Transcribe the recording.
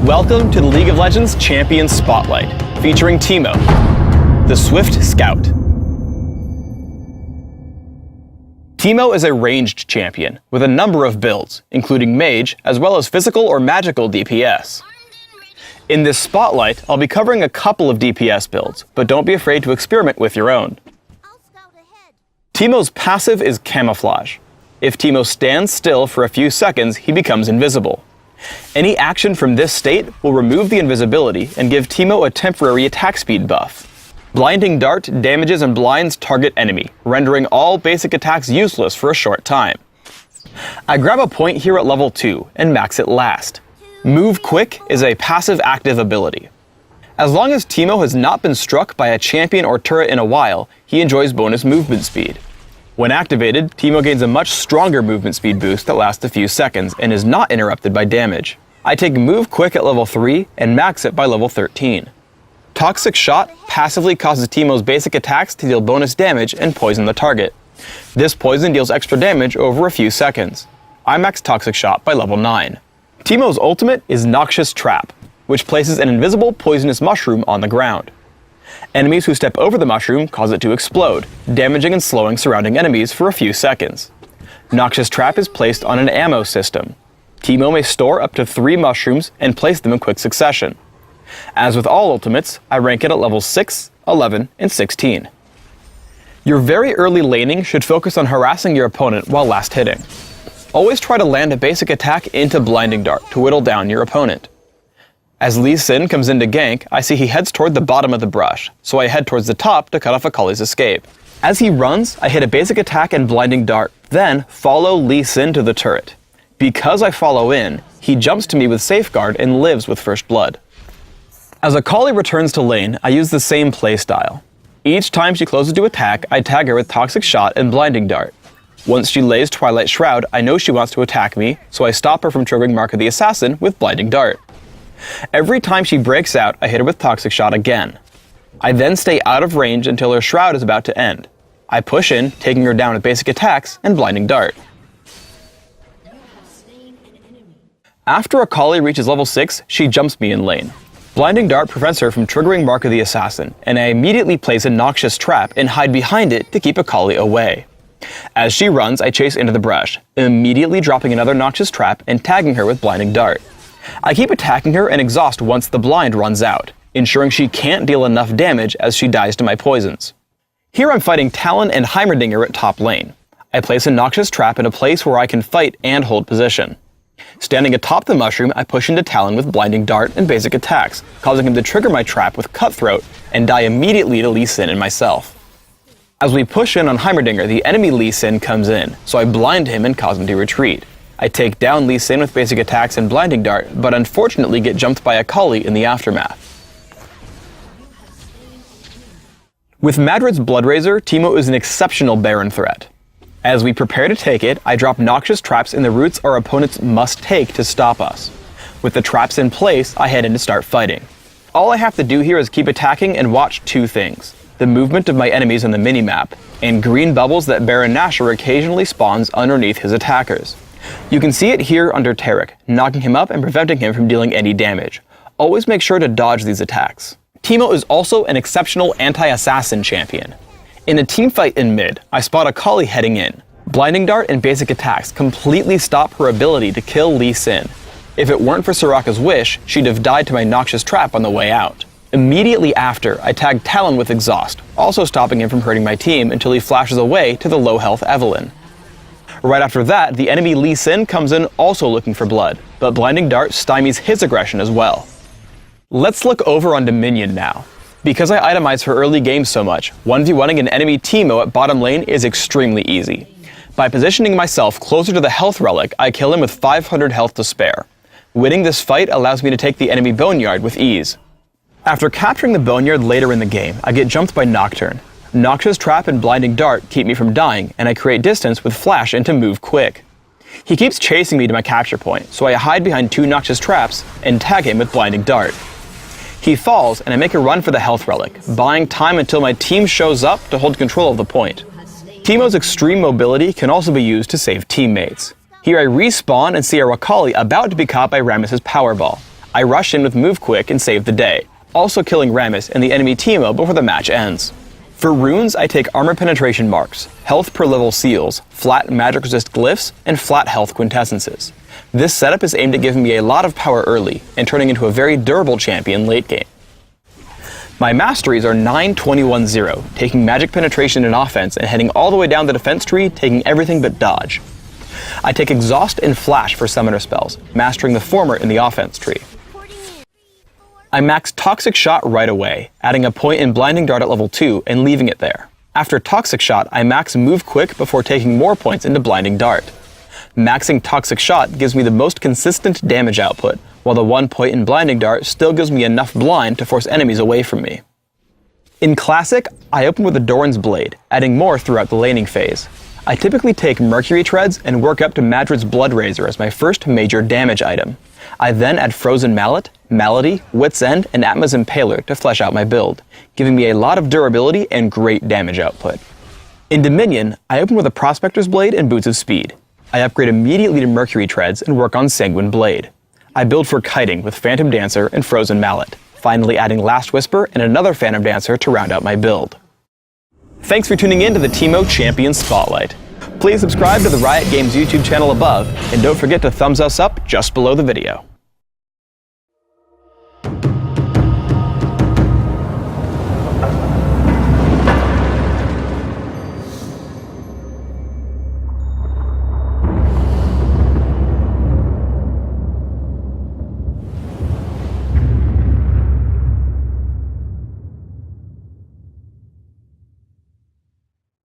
Welcome to the League of Legends Champion Spotlight, featuring Teemo, the Swift Scout. Teemo is a ranged champion with a number of builds, including mage, as well as physical or magical DPS. In this spotlight, I'll be covering a couple of DPS builds, but don't be afraid to experiment with your own. Teemo's passive is Camouflage. If Teemo stands still for a few seconds, he becomes invisible. Any action from this state will remove the invisibility and give Teemo a temporary attack speed buff. Blinding Dart damages and blinds target enemy, rendering all basic attacks useless for a short time. I grab a point here at level 2 and max it last. Move Quick is a passive active ability. As long as Teemo has not been struck by a champion or turret in a while, he enjoys bonus movement speed. When activated, Teemo gains a much stronger movement speed boost that lasts a few seconds and is not interrupted by damage. I take Move Quick at level 3 and max it by level 13. Toxic Shot passively causes Teemo's basic attacks to deal bonus damage and poison the target. This poison deals extra damage over a few seconds. I max Toxic Shot by level 9. Teemo's ultimate is Noxious Trap, which places an invisible poisonous mushroom on the ground. Enemies who step over the mushroom cause it to explode, damaging and slowing surrounding enemies for a few seconds. Noxious Trap is placed on an ammo system. Teemo may store up to 3 mushrooms and place them in quick succession. As with all ultimates, I rank it at levels 6, 11, and 16. Your very early laning should focus on harassing your opponent while last hitting. Always try to land a basic attack into Blinding Dart to whittle down your opponent. As Lee Sin comes into gank, I see he heads toward the bottom of the brush, so I head towards the top to cut off Akali's escape. As he runs, I hit a basic attack and Blinding Dart, then follow Lee Sin to the turret. Because I follow in, he jumps to me with Safeguard and lives with First Blood. As Akali returns to lane, I use the same playstyle. Each time she closes to attack, I tag her with Toxic Shot and Blinding Dart. Once she lays Twilight Shroud, I know she wants to attack me, so I stop her from triggering Mark of the Assassin with Blinding Dart. Every time she breaks out, I hit her with Toxic Shot again. I then stay out of range until her shroud is about to end. I push in, taking her down with basic attacks and Blinding Dart. After Akali reaches level 6, she jumps me in lane. Blinding Dart prevents her from triggering Mark of the Assassin, and I immediately place a Noxious Trap and hide behind it to keep Akali away. As she runs, I chase into the brush, immediately dropping another Noxious Trap and tagging her with Blinding Dart. I keep attacking her and exhaust once the blind runs out, ensuring she can't deal enough damage as she dies to my poisons. Here I'm fighting Talon and Heimerdinger at top lane. I place a Noxious Trap in a place where I can fight and hold position. Standing atop the mushroom, I push into Talon with Blinding Dart and basic attacks, causing him to trigger my trap with Cutthroat and die immediately to Lee Sin and myself. As we push in on Heimerdinger, the enemy Lee Sin comes in, so I blind him and cause him to retreat. I take down Lee Sin with basic attacks and Blinding Dart, but unfortunately get jumped by Akali in the aftermath. With Madrid's Bloodrazor, Teemo is an exceptional Baron threat. As we prepare to take it, I drop Noxious Traps in the routes our opponents must take to stop us. With the traps in place, I head in to start fighting. All I have to do here is keep attacking and watch 2 things: the movement of my enemies on the minimap, and green bubbles that Baron Nashor occasionally spawns underneath his attackers. You can see it here under Taric, knocking him up and preventing him from dealing any damage. Always make sure to dodge these attacks. Teemo is also an exceptional anti-assassin champion. In a teamfight in mid, I spot Akali heading in. Blinding Dart and basic attacks completely stop her ability to kill Lee Sin. If it weren't for Soraka's wish, she'd have died to my Noxious Trap on the way out. Immediately after, I tag Talon with Exhaust, also stopping him from hurting my team until he flashes away to the low-health Evelynn. Right after that, the enemy Lee Sin comes in also looking for blood, but Blinding Dart stymies his aggression as well. Let's look over on Dominion now. Because I itemize for early games so much, 1v1ing an enemy Teemo at bottom lane is extremely easy. By positioning myself closer to the health relic, I kill him with 500 health to spare. Winning this fight allows me to take the enemy Boneyard with ease. After capturing the Boneyard later in the game, I get jumped by Nocturne. Noxious Trap and Blinding Dart keep me from dying, and I create distance with Flash into Move Quick. He keeps chasing me to my capture point, so I hide behind 2 Noxious Traps and tag him with Blinding Dart. He falls, and I make a run for the health relic, buying time until my team shows up to hold control of the point. Teemo's extreme mobility can also be used to save teammates. Here I respawn and see our Akali about to be caught by Rammus's Powerball. I rush in with Move Quick and save the day, also killing Rammus and the enemy Teemo before the match ends. For runes, I take armor penetration marks, health per level seals, flat magic resist glyphs, and flat health quintessences. This setup is aimed at giving me a lot of power early and turning into a very durable champion late game. My masteries are 9-21-0, taking magic penetration and offense and heading all the way down the defense tree, taking everything but dodge. I take exhaust and flash for summoner spells, mastering the former in the offense tree. I max Toxic Shot right away, adding a point in Blinding Dart at level 2 and leaving it there. After Toxic Shot, I max Move Quick before taking more points into Blinding Dart. Maxing Toxic Shot gives me the most consistent damage output, while the 1 point in Blinding Dart still gives me enough blind to force enemies away from me. In Classic, I open with a Doran's Blade, adding more throughout the laning phase. I typically take Mercury Treads and work up to Madrid's Blood Razor as my first major damage item. I then add Frozen Mallet, Malady, Wit's End, and Atma's Impaler to flesh out my build, giving me a lot of durability and great damage output. In Dominion, I open with a Prospector's Blade and Boots of Speed. I upgrade immediately to Mercury Treads and work on Sanguine Blade. I build for Kiting with Phantom Dancer and Frozen Mallet, finally adding Last Whisper and another Phantom Dancer to round out my build. Thanks for tuning in to the Teemo Champion Spotlight. Please subscribe to the Riot Games YouTube channel above, and don't forget to thumbs us up just below the video.